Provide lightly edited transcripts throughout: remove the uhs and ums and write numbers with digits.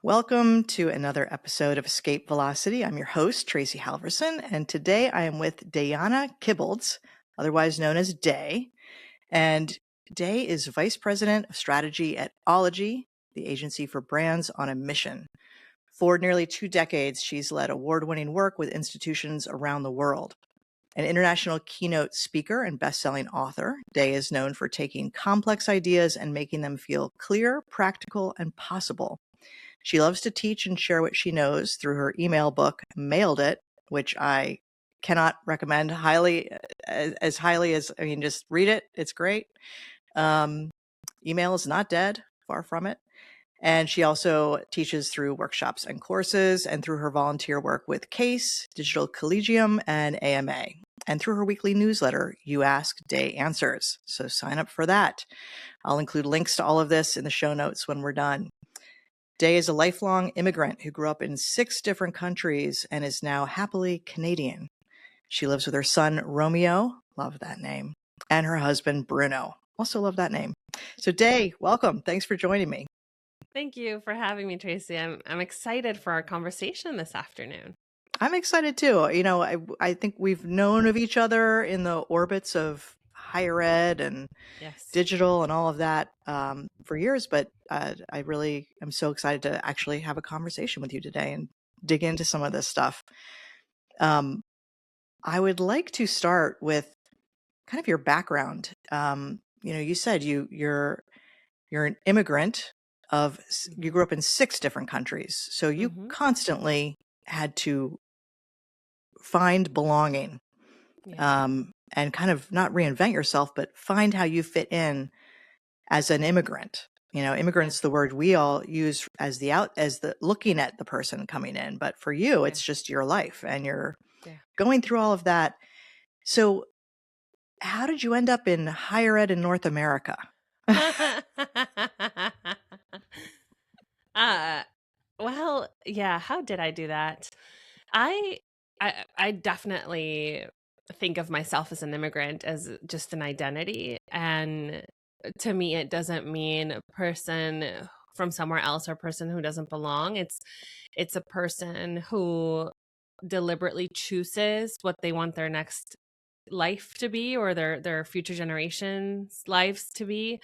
Welcome to another episode of Escape Velocity. I'm your host, Tracey Halvorsen, and today I am with Dayana Kibilds, otherwise known as Day. And Day is Vice President of Strategy at Ologie, the agency for brands on a mission. For nearly 2 decades, she's led award-winning work with institutions around the world. An international keynote speaker and best-selling author, Day is known for taking complex ideas and making them feel clear, practical, and possible. She loves to teach and share what she knows through her email book, Mailed It, which I cannot recommend highly, as highly as, just read it. It's great. Email is not dead, far from it. And she also teaches through workshops and courses and through her volunteer work with CASE, Digital Collegium, and AMA. And through her weekly newsletter, You Ask, Day Answers. So sign up for that. I'll include links to all of this in the show notes when we're done. Day is a lifelong immigrant who grew up in 6 different countries and is now happily Canadian. She lives with her son, Romeo, love that name, and her husband, Bruno, also love that name. So Day, welcome. Thanks for joining me. Thank you for having me, Tracey. I'm excited for our conversation this afternoon. I'm excited too. I think we've known of each other in the orbits of higher ed and digital and all of that for years, but I really am so excited to actually have a conversation with you today and dig into some of this stuff. I would like to start with kind of your background. You said you're an immigrant you grew up in 6 different countries, so you constantly had to find belonging. And kind of not reinvent yourself, but find how you fit in as an immigrant. Immigrant's the word we all use as the looking at the person coming in, but for you, it's just your life and you're going through all of that. So how did you end up in higher ed in North America? Well, yeah, how did I do that? I definitely think of myself as an immigrant as just an identity. And to me, it doesn't mean a person from somewhere else or a person who doesn't belong. It's a person who deliberately chooses what they want their next life to be or their future generations' lives to be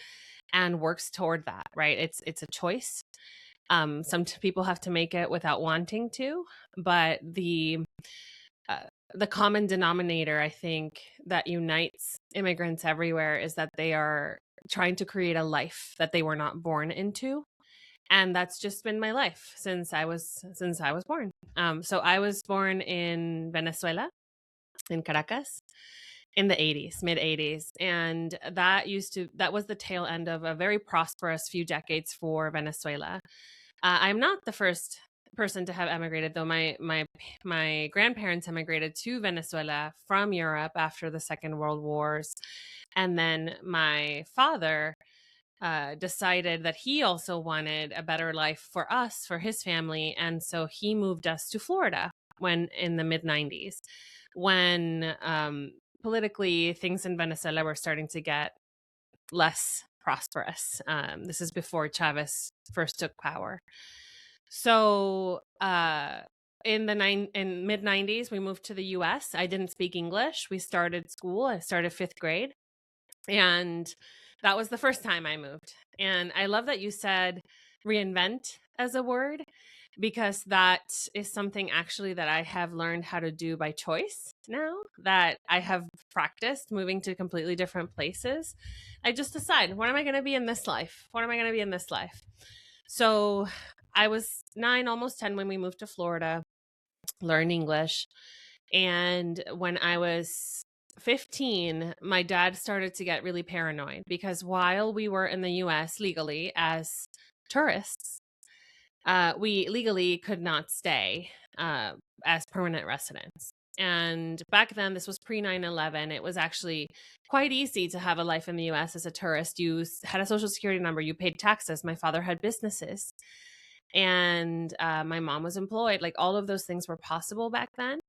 and works toward that, right? It's a choice. Some people have to make it without wanting to, but the common denominator, I think, that unites immigrants everywhere is that they are trying to create a life that they were not born into. And that's just been my life since I was born. So I was born in Venezuela, in Caracas, in the 80s, mid 80s. And that was the tail end of a very prosperous few decades for Venezuela. I'm not the first person to have emigrated, though. My grandparents emigrated to Venezuela from Europe after the Second World Wars. And then my father decided that he also wanted a better life for us, for his family. And so he moved us to Florida in the mid 90s, when politically things in Venezuela were starting to get less prosperous. This is before Chavez first took power. So in mid 90s, we moved to the US. I didn't speak English. We started school. I started 5th grade. And that was the first time I moved. And I love that you said reinvent as a word, because that is something actually that I have learned how to do by choice now that I have practiced moving to completely different places. I just decide, what am I going to be in this life? What am I going to be in this life? So I was 9, almost 10 when we moved to Florida, learned English. And when I was 15, my dad started to get really paranoid because while we were in the US legally as tourists, we legally could not stay as permanent residents. And back then, this was pre 9/11. It was actually quite easy to have a life in the US as a tourist. You had a social security number, you paid taxes. My father had businesses, and my mom was employed. Like, all of those things were possible back then.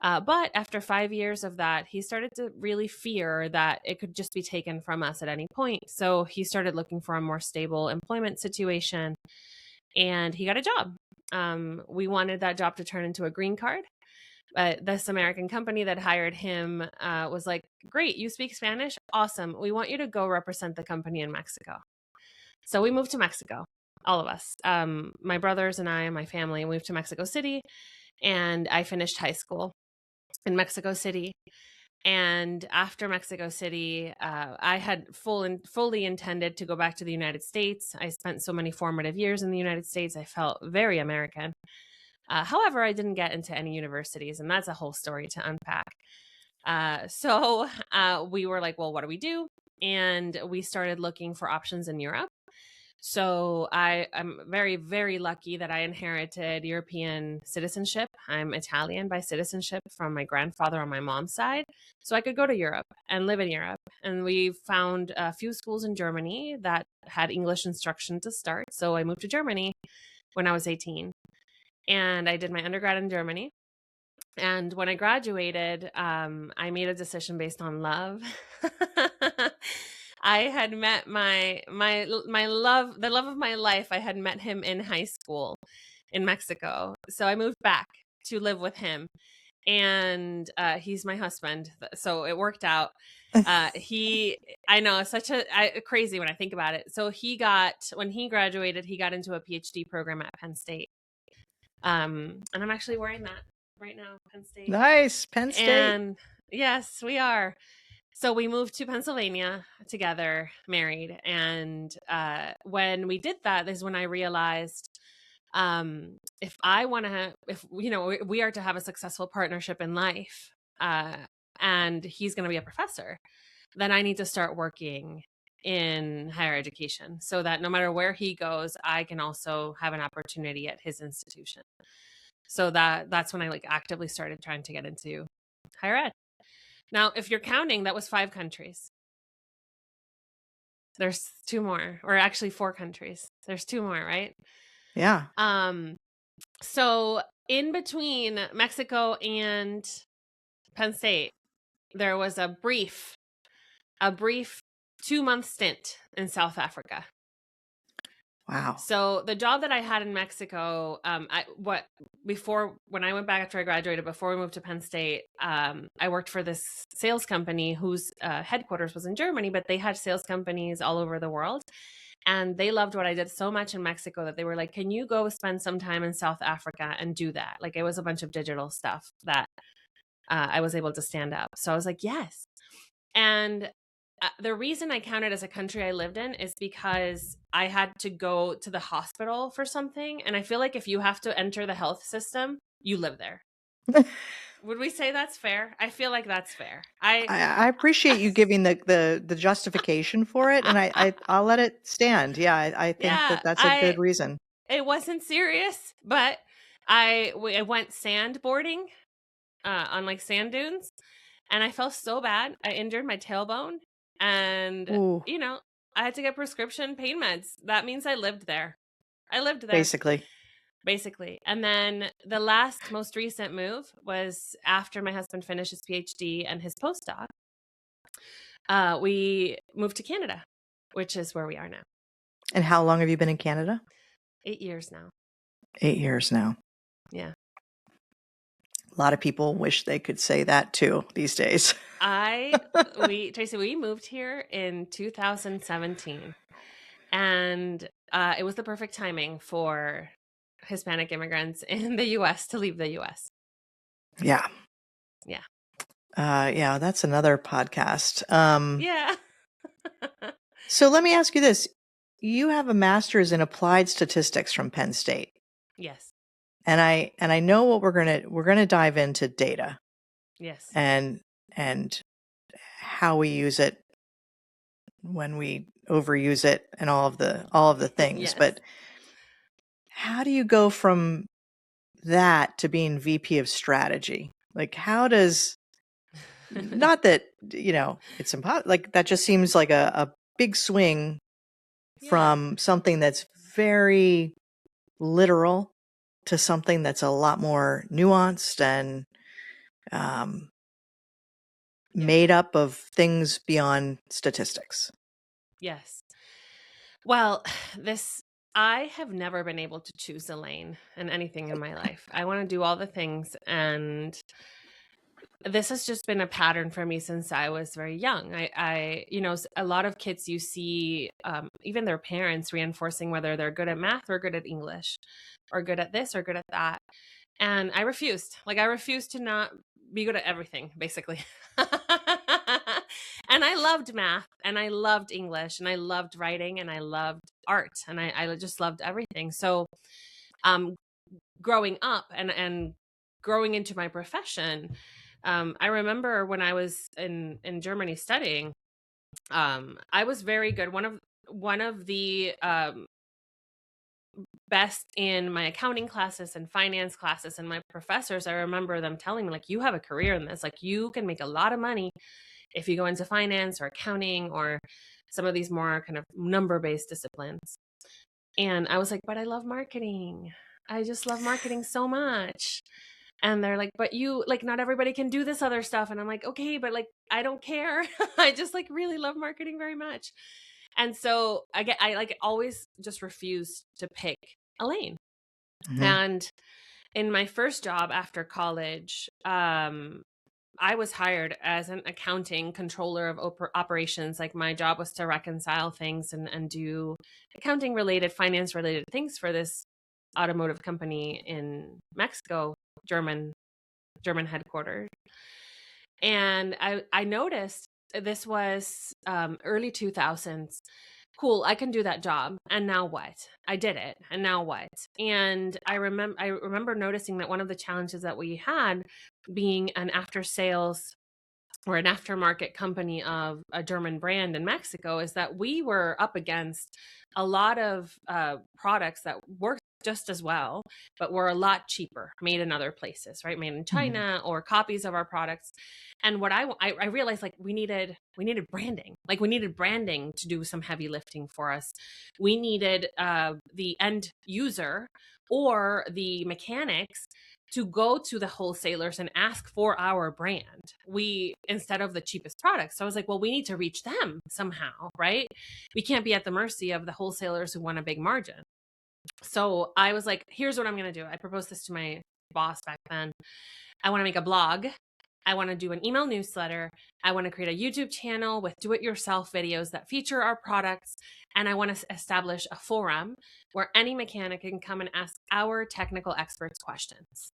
But after 5 years of that, he started to really fear that it could just be taken from us at any point. So he started looking for a more stable employment situation. and he got a job. We wanted that job to turn into a green card. But this American company that hired him was like, great, you speak Spanish? Awesome. We want you to go represent the company in Mexico. So we moved to Mexico, all of us. My brothers and I and my family moved to Mexico City, and I finished high school in Mexico City. And after Mexico City, I had fully intended to go back to the United States. I spent so many formative years in the United States. I felt very American. However, I didn't get into any universities, and that's a whole story to unpack. So we were like, well, what do we do? And we started looking for options in Europe. So I'm very, very lucky that I inherited European citizenship. I'm Italian by citizenship from my grandfather on my mom's side. So I could go to Europe and live in Europe. And we found a few schools in Germany that had English instruction to start. So I moved to Germany when I was 18. And I did my undergrad in Germany. And when I graduated, I made a decision based on love. I had met my love, the love of my life. I had met him in high school in Mexico. So I moved back to live with him, and he's my husband. So it worked out. I know, it's crazy when I think about it. So when he graduated, he got into a PhD program at Penn State. And I'm actually wearing that right now, Penn State. Nice, Penn State. And yes, we are. So we moved to Pennsylvania together, married. And when we did that, is when I realized if we are to have a successful partnership in life, and he's going to be a professor, then I need to start working in higher education so that no matter where he goes, I can also have an opportunity at his institution. So that's when I actively started trying to get into higher ed. Now, if you're counting, that was 5 countries. There's 2 more, or actually 4 countries. There's 2 more, right? Yeah. So in between Mexico and Penn State, there was a brief 2-month stint in South Africa. Wow. So the job that I had in Mexico, when I went back after I graduated, before we moved to Penn State, I worked for this sales company whose headquarters was in Germany, but they had sales companies all over the world. And they loved what I did so much in Mexico that they were like, can you go spend some time in South Africa and do that? Like, it was a bunch of digital stuff that I was able to stand up. So I was like, yes. And the reason I counted as a country I lived in is because I had to go to the hospital for something. And I feel like if you have to enter the health system, you live there. Would we say that's fair? I feel like that's fair. I appreciate you giving the justification for it, and I'll let it stand. Yeah, I think that's a good reason. It wasn't serious, but I went sandboarding on sand dunes, and I felt so bad. I injured my tailbone, and Ooh. I had to get prescription pain meds. That means I lived there. Basically. And then the most recent move was after my husband finished his PhD and his postdoc. We moved to Canada, which is where we are now. And how long have you been in Canada? 8 years now. 8 years now. Yeah. A lot of people wish they could say that too these days. Tracey, we moved here in 2017, and it was the perfect timing for Hispanic immigrants in the U.S. to leave the U.S. Yeah. Yeah. Yeah, that's another podcast. Yeah. So let me ask you this. You have a master's in applied statistics from Penn State. Yes. And I know what we're going to dive into data. Yes. And how we use it, when we overuse it, and all of the things. Yes. But how do you go from that to being VP of strategy? Like, how does, not that, it's impossible. Like, that just seems like a big swing from something that's very literal to something that's a lot more nuanced and made up of things beyond statistics. Yes. Well, I have never been able to choose a lane in anything in my life. I want to do all the things, and this has just been a pattern for me since I was very young. A lot of kids you see, even their parents reinforcing whether they're good at math or good at English, or good at this or good at that. And I refused. Like, I refused to not be good at everything, basically. And I loved math, and I loved English, and I loved writing, and I loved art, and I just loved everything. So, um, growing up and growing into my profession, I remember when I was in Germany studying, I was very good. One of the best in my accounting classes and finance classes, and my professors, I remember them telling me, like, you have a career in this. Like, you can make a lot of money if you go into finance or accounting or some of these more kind of number-based disciplines. And I was like, but I love marketing. I just love marketing so much. And they're like, but you, like, not everybody can do this other stuff. And I'm like, okay, but like, I don't care. I just like really love marketing very much. And so I like always just refused to pick a lane. Mm-hmm. And in my first job after college, I was hired as an accounting controller of operations. Like, my job was to reconcile things and do accounting related, finance related things for this automotive company in Mexico, German headquarters. And I noticed this was early 2000s. Cool, I can do that job. And now what? I did it. And now what? And I remember noticing that one of the challenges that we had, being an after sales or an aftermarket company of a German brand in Mexico, is that we were up against a lot of products that worked just as well, but were a lot cheaper, made in other places, right? Made in Mm-hmm. China, or copies of our products. And what I realized, like, we needed branding. Like, we needed branding to do some heavy lifting for us. We needed the end user or the mechanics to go to the wholesalers and ask for our brand, instead of the cheapest products. So I was like, well, we need to reach them somehow, right? We can't be at the mercy of the wholesalers who want a big margin. So I was like, here's what I'm going to do. I proposed this to my boss back then. I want to make a blog. I want to do an email newsletter. I want to create a YouTube channel with do-it-yourself videos that feature our products. And I want to establish a forum where any mechanic can come and ask our technical experts questions.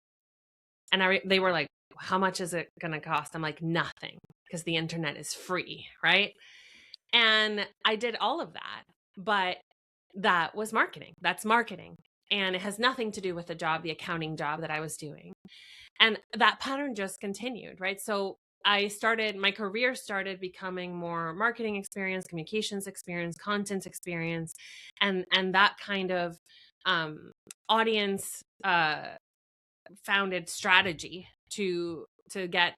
And they were like, how much is it going to cost? I'm like, nothing, because the internet is free, right? And I did all of that, but that was marketing. That's marketing. And it has nothing to do with the accounting job that I was doing. And that pattern just continued, right? So my career started becoming more marketing experience, communications experience, content experience, and that kind of audience founded strategy to get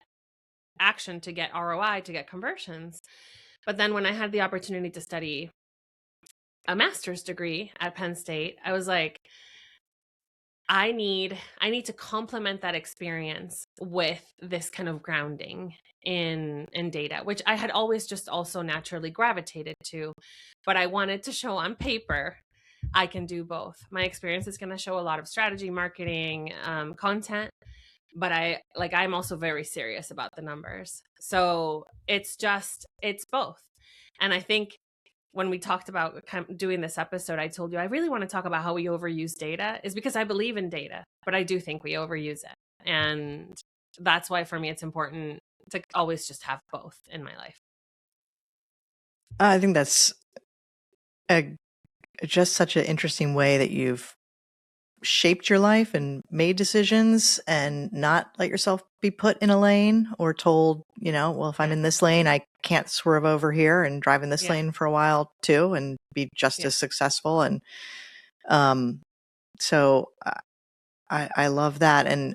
action, to get ROI, to get conversions. But then when I had the opportunity to study a master's degree at Penn State, I was like, I need to complement that experience with this kind of grounding in data, which I had always just also naturally gravitated to. But I wanted to show on paper I can do both. My experience is going to show a lot of strategy, marketing, content, but I'm also very serious about the numbers. So it's both. And I think when we talked about doing this episode, I told you I really want to talk about how we overuse data, is because I believe in data, but I do think we overuse it. And that's why for me it's important to always just have both in my life. I think that's just such an interesting way that you've shaped your life and made decisions, and not let yourself be put in a lane or told, well, if I'm in this lane, I can't swerve over here and drive in this lane for a while too and be just as successful. And so I love that. And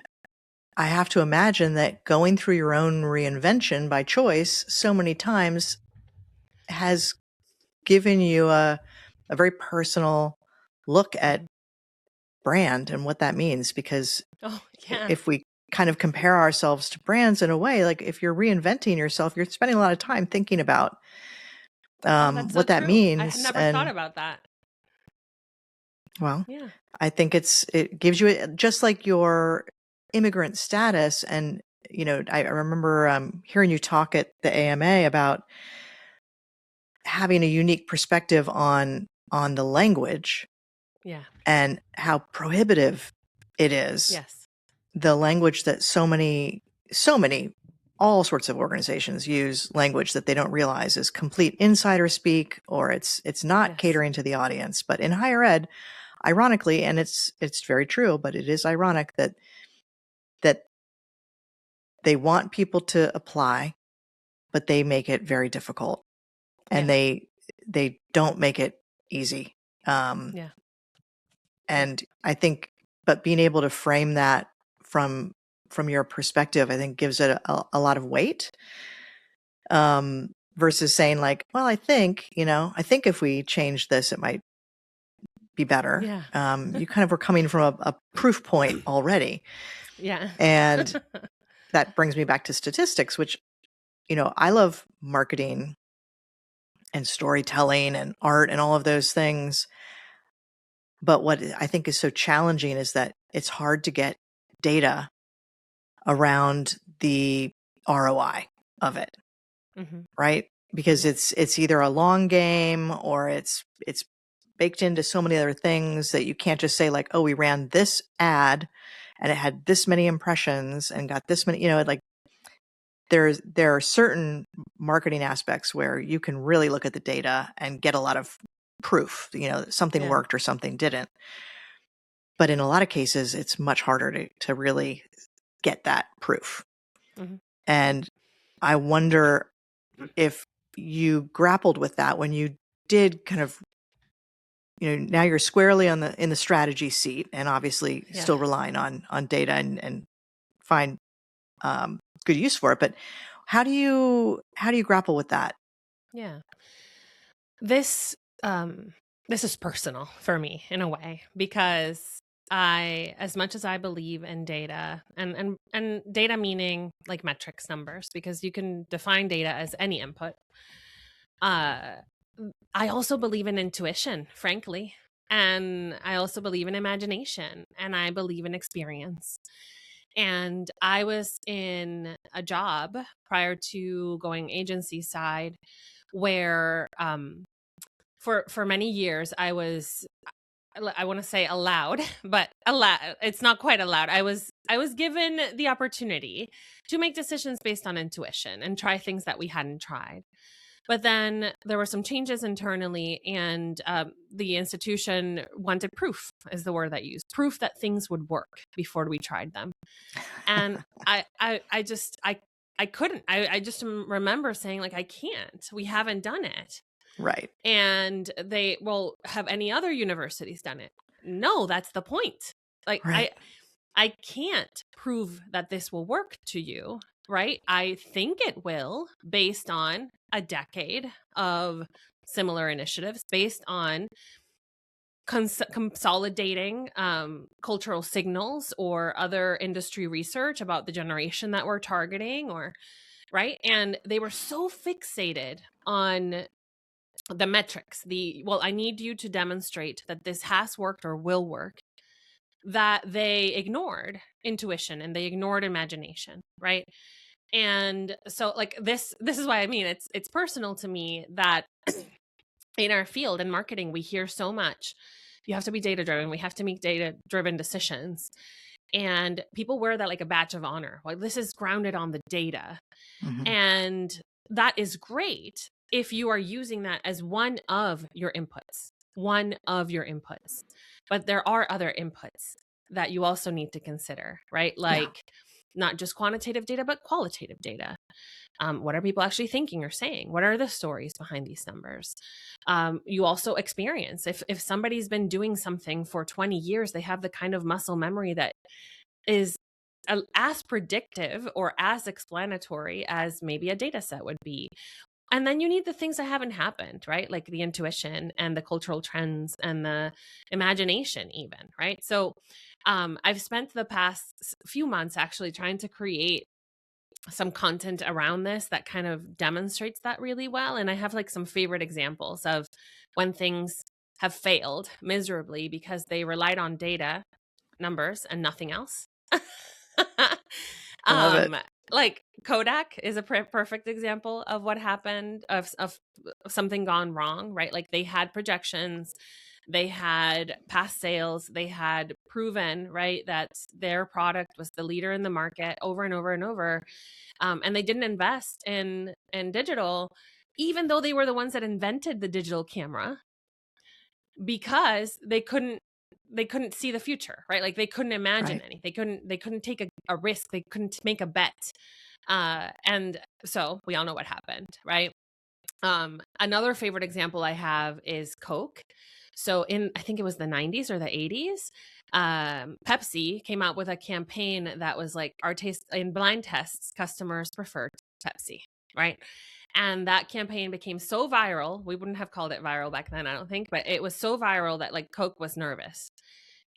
I have to imagine that going through your own reinvention by choice so many times has given you a very personal look at brand and what that means. Because if we kind of compare ourselves to brands in a way, like if you're reinventing yourself, you're spending a lot of time thinking about what that means. I had never thought about that. Well, Yeah. I think it gives you just like your immigrant status. And, I remember hearing you talk at the AMA about having a unique perspective on the language Yeah. and how prohibitive it is. Yes. The language that so many, all sorts of organizations use language that they don't realize is complete insider speak, or it's not Yes. catering to the audience. But in higher ed, ironically, and it's very true, but it is ironic that they want people to apply, but they make it very difficult, and Yeah. they don't make it easy. Yeah. And I think, but being able to frame that from your perspective, I think gives it a lot of weight. Versus saying like, well, I think if we change this, it might be better. Yeah. You kind of were coming from a proof point already. Yeah. And that brings me back to statistics, which, I love marketing and storytelling and art and all of those things. But what I think is so challenging is that it's hard to get data around the ROI of it, Hmm. right? Because Yeah. it's either a long game, or it's baked into so many other things that you can't just say like, oh, we ran this ad and it had this many impressions and got this many, like there are certain marketing aspects where you can really look at the data and get a lot of proof, that something Yeah. worked or something didn't. But in a lot of cases, it's much harder to really get that proof. Hmm. And I wonder if you grappled with that when you did kind of, now you're squarely in the strategy seat, and obviously Yeah. still relying on data and find good use for it. But how do you grapple with that? Yeah. This this is personal for me in a way, because as much as I believe in data, and data meaning like metrics, numbers, because you can define data as any input. Uh I also believe in intuition, frankly. And I also believe in imagination, and I believe in experience. And I was in a job prior to going agency side where for many years I want to say allowed, but it's not quite allowed. I was given the opportunity to make decisions based on intuition and try things that we hadn't tried. But then there were some changes internally, and the institution wanted proof, is the word that used, proof that things would work before we tried them. And I couldn't. I just remember saying like, I can't. We haven't done it. Right. And they, well, have any other universities done it? No, that's the point. Like Right. I can't prove that this will work to you, right? I think it will, based on a decade of similar initiatives, based on consolidating cultural signals or other industry research about the generation that we're targeting, or right. And they were so fixated on the metrics, well, I need you to demonstrate that this has worked or will work, that they ignored intuition and they ignored imagination, right? And so like this is why I mean it's personal to me that in our field in marketing we hear so much, you have to be data driven, we have to make data driven decisions, and people wear that like a badge of honor, like this is grounded on the data. Mhm. And that is great if you are using that as one of your inputs, but there are other inputs that you also need to consider, right? Yeah. Like not just quantitative data, but qualitative data. What are people actually thinking or saying? What are the stories behind these numbers? You also experience, if somebody's been doing something for 20 years, they have the kind of muscle memory that is as predictive or as explanatory as maybe a data set would be. And then you need the things that haven't happened, right? Like the intuition and the cultural trends and the imagination, even, right? So I've spent the past few months actually trying to create some content around this that kind of demonstrates that really well. And I have like some favorite examples of when things have failed miserably because they relied on data, numbers, and nothing else. I love it. Like Kodak is a perfect example of what happened, of something gone wrong, right? Like they had projections, they had past sales, they had proven, right, that their product was the leader in the market over and over and over. And they didn't invest in digital, even though they were the ones that invented the digital camera, because they couldn't see the future, right? Like they couldn't imagine Right. anything. They couldn't take a risk. They couldn't make a bet. And so we all know what happened, right? Another favorite example I have is Coke. So I think it was the 90s or the 80s, Pepsi came out with a campaign that was like, our taste in blind tests, customers preferred Pepsi, right? And that campaign became so viral. We wouldn't have called it viral back then, I don't think, but it was so viral that like Coke was nervous.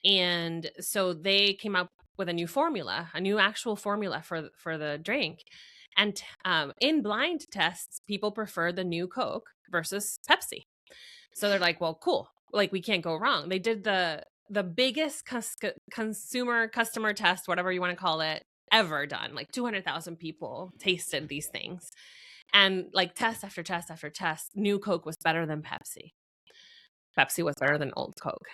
And so they came up with a new formula, a new actual formula for the drink. And in blind tests, people prefer the new Coke versus Pepsi. So they're like, well, cool. Like we can't go wrong. They did the biggest customer test, whatever you want to call it, ever done. Like 200,000 people tasted these things. And like test after test after test, new Coke was better than Pepsi. Pepsi was better than old Coke.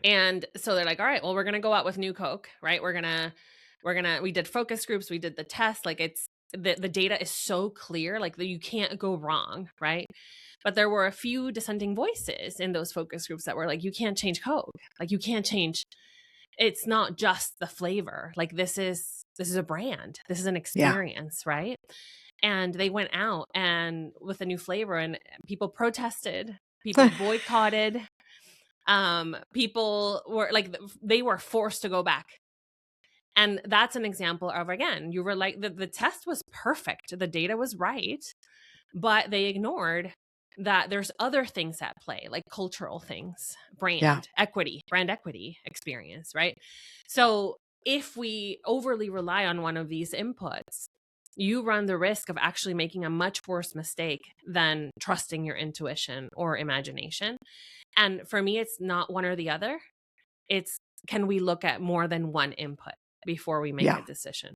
And so they're like, all right, well, we're going to go out with new Coke, right? We did focus groups, we did the test. Like it's, the data is so clear, like you can't go wrong, right? But there were a few dissenting voices in those focus groups that were like, you can't change Coke. Like you can't change. It's not just the flavor. Like this is a brand. This is an experience, right? And they went out and with a new flavor, and people protested, people boycotted. People were like, they were forced to go back. And that's an example of, again, you were like, the test was perfect, the data was right, but they ignored that there's other things at play, like cultural things, brand equity experience, right? So if we overly rely on one of these inputs, you run the risk of actually making a much worse mistake than trusting your intuition or imagination. And for me, it's not one or the other. It's, can we look at more than one input before we make a decision?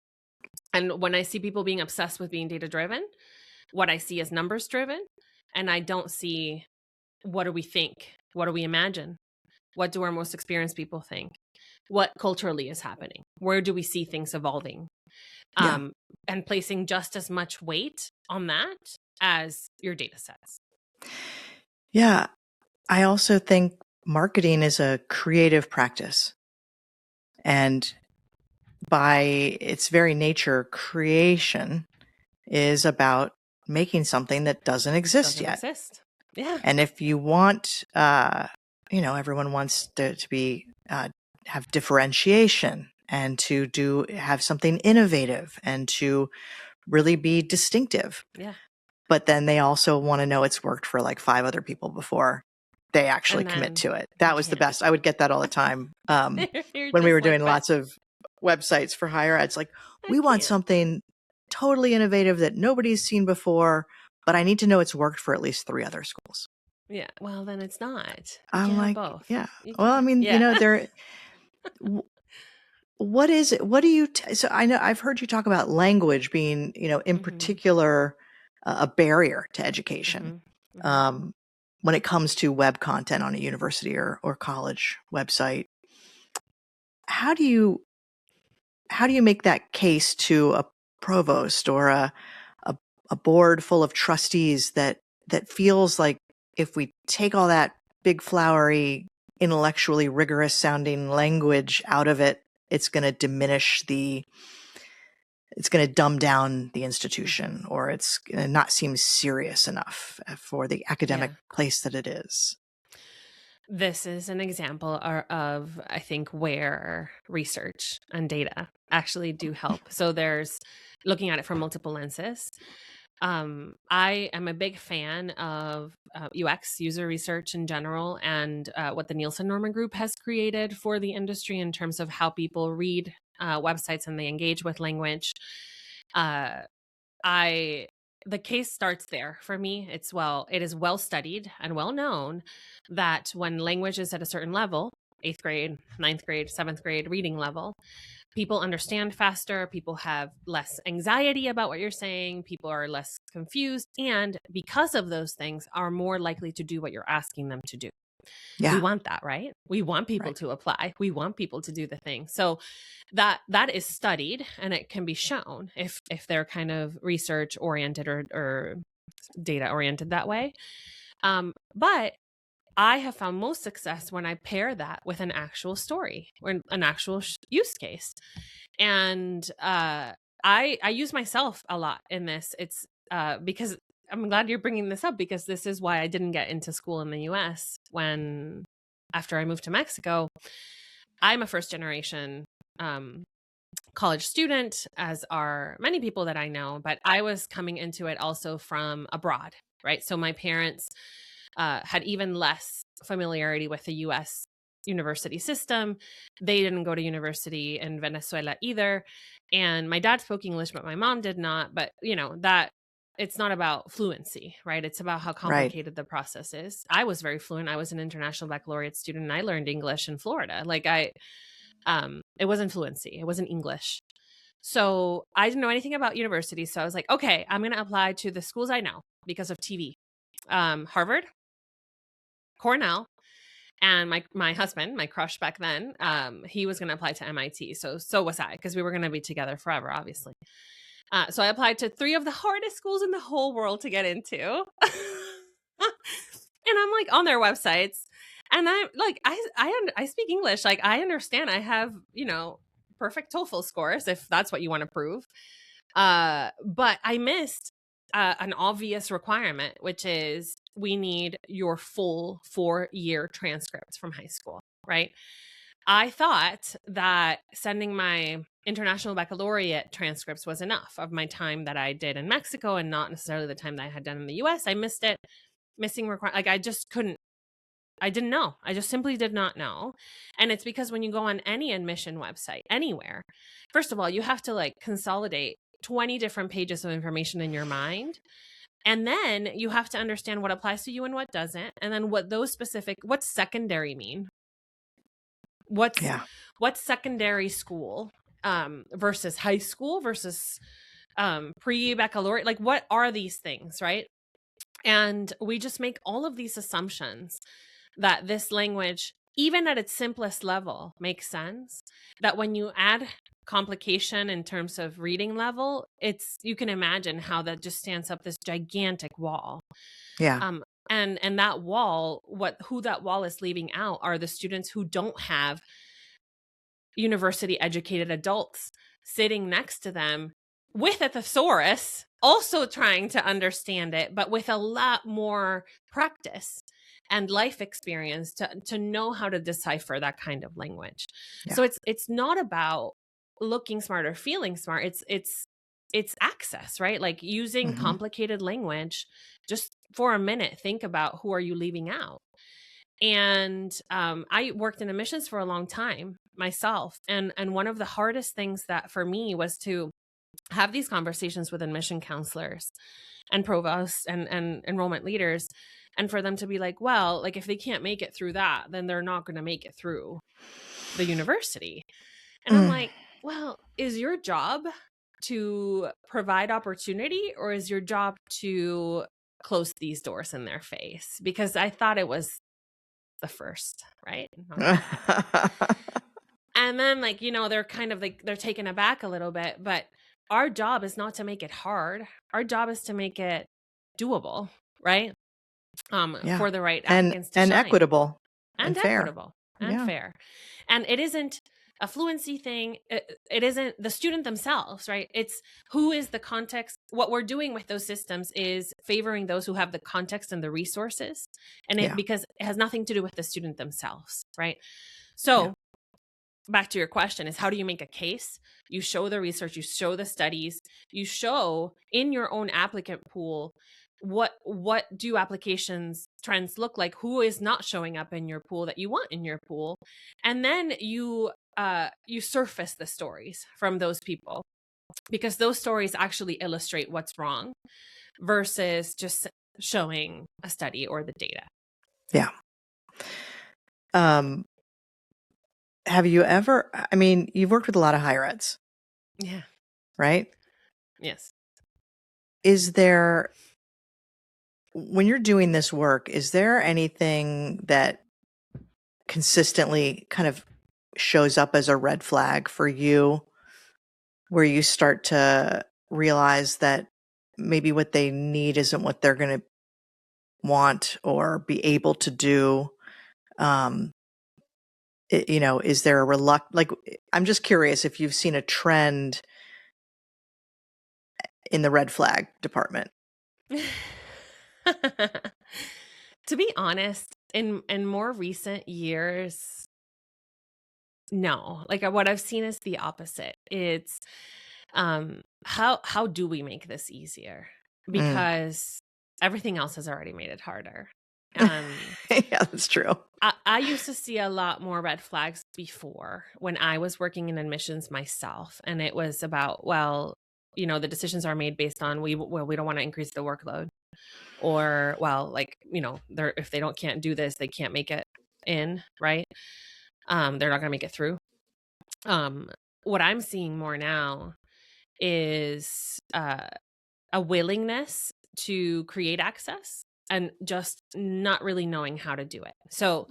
And when I see people being obsessed with being data driven, what I see is numbers driven. And I don't see, what do we think? What do we imagine? What do our most experienced people think? What culturally is happening? Where do we see things evolving? And placing just as much weight on that as your data sets. Yeah. I also think marketing is a creative practice. And by its very nature, creation is about making something that doesn't exist yet. Yeah. And if you want, everyone wants to be, have differentiation and to have something innovative and to really be distinctive. Yeah. But then they also want to know it's worked for like 5 other people before they actually commit to it. That was the best. I would get that all the time. When we were doing lots of websites for hire ads, like, we want something totally innovative that nobody's seen before, but I need to know it's worked for at least 3 other schools. Yeah. Well, then it's not. I'm like, both. yeah. Well, I mean, there. What is it? What do you? So I know I've heard you talk about language being, in particular, a barrier to education. When it comes to web content on a university or college website, how do you make that case to a provost or a board full of trustees that feels like if we take all that big flowery, intellectually rigorous sounding language out of it, it's going to diminish it's going to dumb down the institution, or it's going to not seem serious enough for the academic place that it is? This is an example of, I think, where research and data actually do help. So there's looking at it from multiple lenses. I am a big fan of UX, user research in general, and what the Nielsen Norman Group has created for the industry in terms of how people read websites and they engage with language. I the case starts there for me. It is well studied and well known that when language is at a certain level, 8th grade, 9th grade, 7th grade reading level, people understand faster, people have less anxiety about what you're saying, people are less confused, and because of those things are more likely to do what you're asking them to do. We want that, right? We want people to apply. We want people to do the thing. So that is studied, and it can be shown if they're kind of research oriented or data oriented that way. But I have found most success when I pair that with an actual story or an actual use case. And I use myself a lot in this. It's because I'm glad you're bringing this up, because this is why I didn't get into school in the US after I moved to Mexico. I'm a first generation college student, as are many people that I know, but I was coming into it also from abroad, right? So my parents had even less familiarity with the US university system. They didn't go to university in Venezuela either. And my dad spoke English, but my mom did not. But, that it's not about fluency, right? It's about how complicated the process is. I was very fluent. I was an international baccalaureate student, and I learned English in Florida. It wasn't fluency. It wasn't English. So I didn't know anything about university. So I was like, okay, I'm going to apply to the schools I know because of TV. Harvard, Cornell, and my husband, my crush back then, he was going to apply to MIT. So was I, because we were going to be together forever, obviously. So I applied to 3 of the hardest schools in the whole world to get into. And I'm like on their websites, and I'm like, I speak English. Like, I understand. I have, perfect TOEFL scores, if that's what you want to prove. But I missed an obvious requirement, which is we need your full 4-year transcripts from high school, right? I thought that sending my international baccalaureate transcripts was enough of my time that I did in Mexico, and not necessarily the time that I had done in the US. I missed it. I just couldn't. I didn't know. I just simply did not know. And it's because when you go on any admission website, anywhere, first of all, you have to consolidate 20 different pages of information in your mind. And then you have to understand what applies to you and what doesn't. And then what's secondary mean? What's secondary school versus high school versus pre-baccalaureate? Like, what are these things, right? And we just make all of these assumptions that this language, even at its simplest level, makes sense. That when you add complication in terms of reading level, you can imagine how that just stands up this gigantic wall. And that wall, who that wall is leaving out are the students who don't have university educated adults sitting next to them with a thesaurus, also trying to understand it, but with a lot more practice and life experience to know how to decipher that kind of language. So it's not about looking smart or feeling smart. It's access, right? Like using complicated language. Just for a minute, think about who are you leaving out. And I worked in admissions for a long time myself. And one of the hardest things that for me was to have these conversations with admission counselors and provosts and enrollment leaders, and for them to be like, well, like if they can't make it through that, then they're not going to make it through the university. And I'm like, well, is your job to provide opportunity, or is your job to close these doors in their face? Because I thought it was the first, right? And then they're kind of they're taken aback a little bit, but our job is not to make it hard. Our job is to make it doable, right? For the right applicants to shine. Equitable and equitable and fair. And it isn't a fluency thing. It isn't the student themselves, right? It's who is the context. What we're doing with those systems is favoring those who have the context and the resources, and because it has nothing to do with the student themselves, right? So back to your question is, how do you make a case? You show the research, you show the studies, you show in your own applicant pool what do applications trends look like, who is not showing up in your pool that you want in your pool, and then you surface the stories from those people, because those stories actually illustrate what's wrong. versus just showing a study or the data. Yeah. Have you ever, I mean, you've worked with a lot of higher eds, Yeah. right? Yes. Is there, when you're doing this work, is there anything that consistently kind of shows up as a red flag for you where you start to realize that maybe what they need isn't what they're going to want or be able to do? Is there a I'm just curious if you've seen a trend in the red flag department. To be honest, in more recent years, no. Like what I've seen is the opposite. It's how do we make this easier? Mm. Because everything else has already made it harder. Yeah, that's true. I used to see a lot more red flags before when I was working in admissions myself, and it was about, well, the decisions are made based on we don't want to increase the workload, or if they can't do this, they can't make it in, right? They're not going to make it through. What I'm seeing more now is a willingness to create access and just not really knowing how to do it. So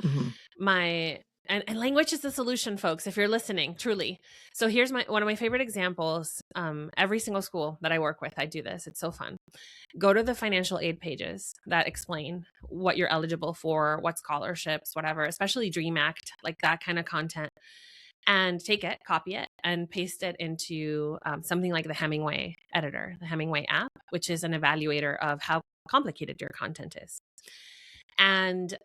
and language is the solution, folks, if you're listening, truly. So here's one of my favorite examples. Every single school that I work with, I do this. It's so fun. Go to the financial aid pages that explain what you're eligible for, what scholarships, whatever, especially DREAM Act, like that kind of content, and take it, copy it, and paste it into something like the Hemingway editor, the Hemingway app, which is an evaluator of how complicated your content is. And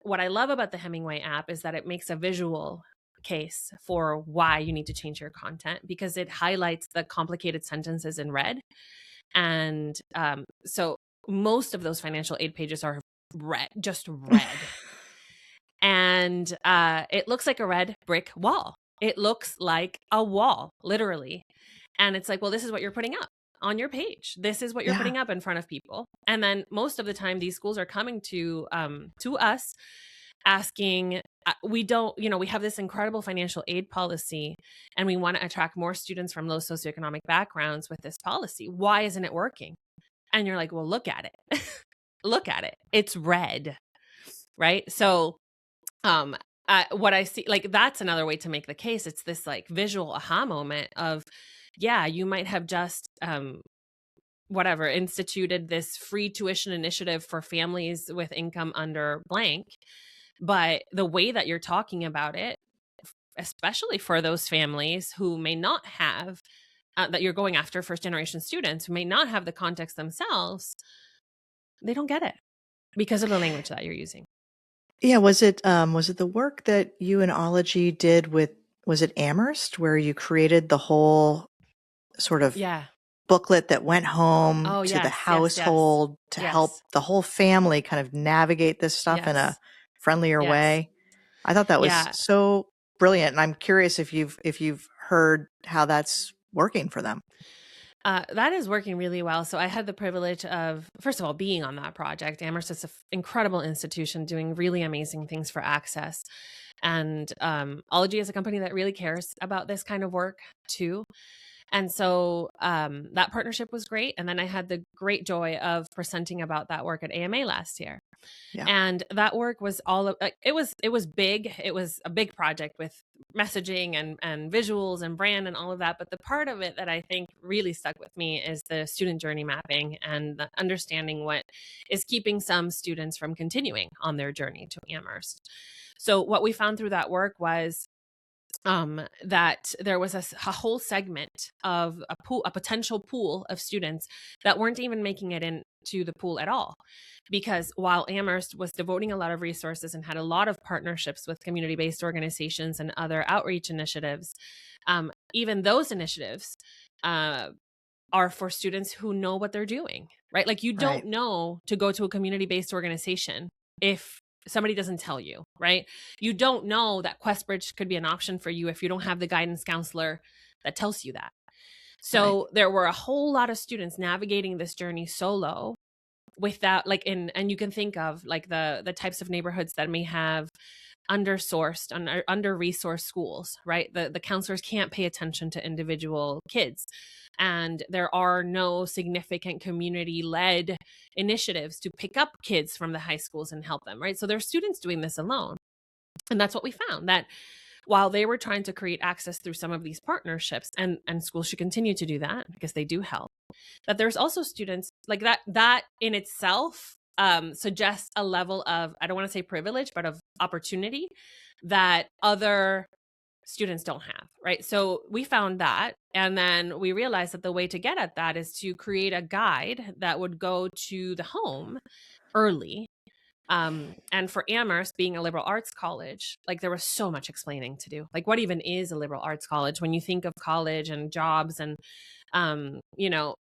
what I love about the Hemingway app is that it makes a visual case for why you need to change your content, because it highlights the complicated sentences in red. And so most of those financial aid pages are red, just red. And it looks like a red brick wall. It looks like a wall, literally. And it's like, well, this is what you're putting up on your page. This is what you're putting up in front of people. And then most of the time, these schools are coming to us asking, we have this incredible financial aid policy, and we want to attract more students from low socioeconomic backgrounds with this policy. Why isn't it working? And you're like, well, look at it. Look at it. It's red, right? So what I see, like, that's another way to make the case. It's this like visual aha moment of, yeah, you might have just instituted this free tuition initiative for families with income under blank, but the way that you're talking about it, especially for those families who may not have that you're going after, first generation students who may not have the context themselves, they don't get it because of the language that you're using. Yeah, was it the work that you and Ologie did with, was it Amherst, where you created the whole sort of booklet that went home to the household to help the whole family kind of navigate this stuff in a friendlier way? I thought that was so brilliant, and I'm curious if you've heard how that's working for them. That is working really well. So I had the privilege of, first of all, being on that project. Amherst is an incredible institution doing really amazing things for access. And Ologie is a company that really cares about this kind of work too. And so that partnership was great. And then I had the great joy of presenting about that work at AMA last year. Yeah. And that work was it was big. It was a big project with messaging and visuals and brand and all of that. But the part of it that I think really stuck with me is the student journey mapping and the understanding what is keeping some students from continuing on their journey to Amherst. So what we found through that work was that there was a whole segment of a potential pool of students that weren't even making it into the pool at all. Because while Amherst was devoting a lot of resources and had a lot of partnerships with community-based organizations and other outreach initiatives, even those initiatives are for students who know what they're doing, right? Like you don't know to go to a community-based organization if somebody doesn't tell you, right? You don't know that QuestBridge could be an option for you if you don't have the guidance counselor that tells you that. So there were a whole lot of students navigating this journey solo without and you can think of like the types of neighborhoods that may have under-sourced, under-resourced schools, right? The counselors can't pay attention to individual kids. And there are no significant community-led initiatives to pick up kids from the high schools and help them, right? So there's students doing this alone. And that's what we found, that while they were trying to create access through some of these partnerships, and schools should continue to do that because they do help, that there's also students like that in itself suggests a level of, I don't want to say privilege, but of opportunity that other students don't have, right? So we found that, and then we realized that the way to get at that is to create a guide that would go to the home early. And for Amherst being a liberal arts college, like there was so much explaining to do. Like, what even is a liberal arts college? When you think of college and jobs and,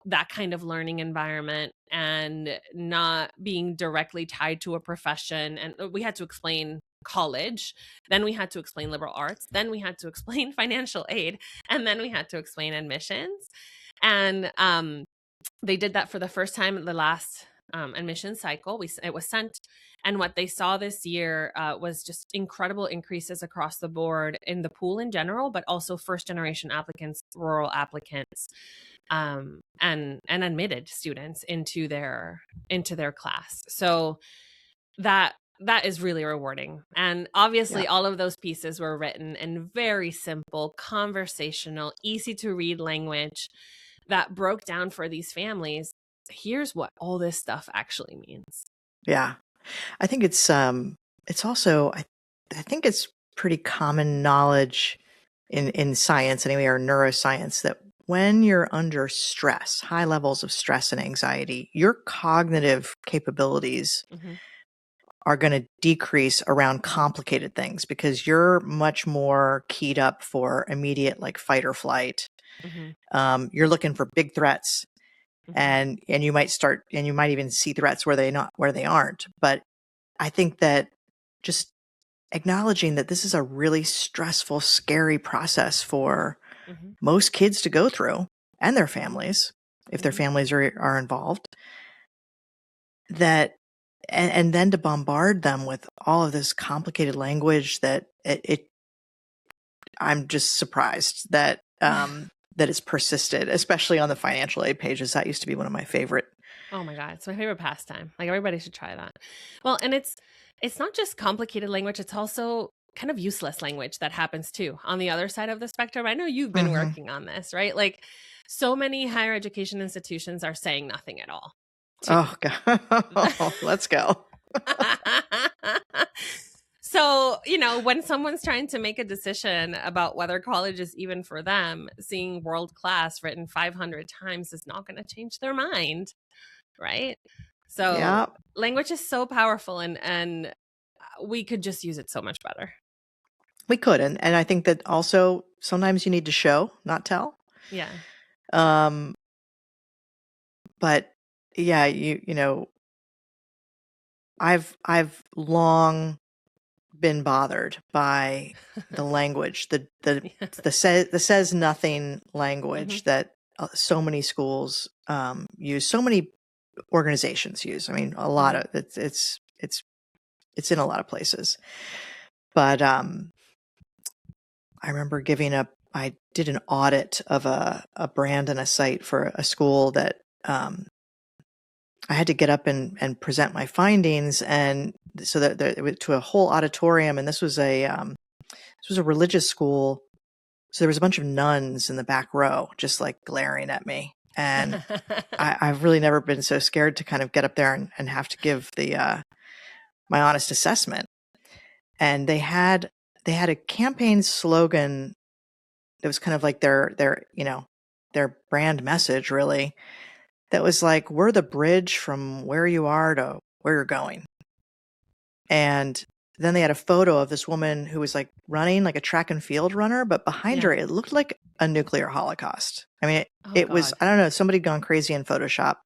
that kind of learning environment and not being directly tied to a profession. And we had to explain college, then we had to explain liberal arts, then we had to explain financial aid, and then we had to explain admissions. And they did that for the first time in the last admission cycle. It was sent, and what they saw this year was just incredible increases across the board in the pool in general, but also first generation applicants, rural applicants, and admitted students into their class. So that is really rewarding. And obviously all of those pieces were written in very simple, conversational, easy to read language that broke down for these families, here's what all this stuff actually means. Yeah. I think it's also, I think it's pretty common knowledge in science anyway, or neuroscience, that when you're under stress, high levels of stress and anxiety, your cognitive capabilities are going to decrease around complicated things because you're much more keyed up for immediate, like, fight or flight. You're looking for big threats, and you might even see threats where they aren't. But I think that just acknowledging that this is a really stressful, scary process for most kids to go through, and their families, if their families are involved, that and then to bombard them with all of this complicated language, that I'm just surprised that that it's persisted, especially on the financial aid pages. That used to be one of my favorite. Oh my God, it's my favorite pastime. Like, everybody should try that. Well, and it's not just complicated language, it's also kind of useless language that happens too on the other side of the spectrum. I know you've been working on this, right? Like, so many higher education institutions are saying nothing at all. Oh God. Let's go. So, when someone's trying to make a decision about whether college is even for them, seeing world class written 500 times is not going to change their mind, right? So language is so powerful, and we could just use it so much better. We could. And I think that also sometimes you need to show, not tell. Yeah. But yeah, I've long been bothered by the language, the says nothing language that so many schools use, so many organizations use. I mean, a lot of it's in a lot of places. But I remember I did an audit of a brand and a site for a school that I had to get up and present my findings, and so that to a whole auditorium. And this was a religious school, so there was a bunch of nuns in the back row, just like glaring at me. And I've really never been so scared to kind of get up there and have to give my honest assessment. And they had a campaign slogan that was kind of like their brand message, really. That was like, we're the bridge from where you are to where you're going. And then they had a photo of this woman who was like running like a track and field runner, but behind her, it looked like a nuclear holocaust. I mean, it was, I don't know, somebody gone crazy in Photoshop.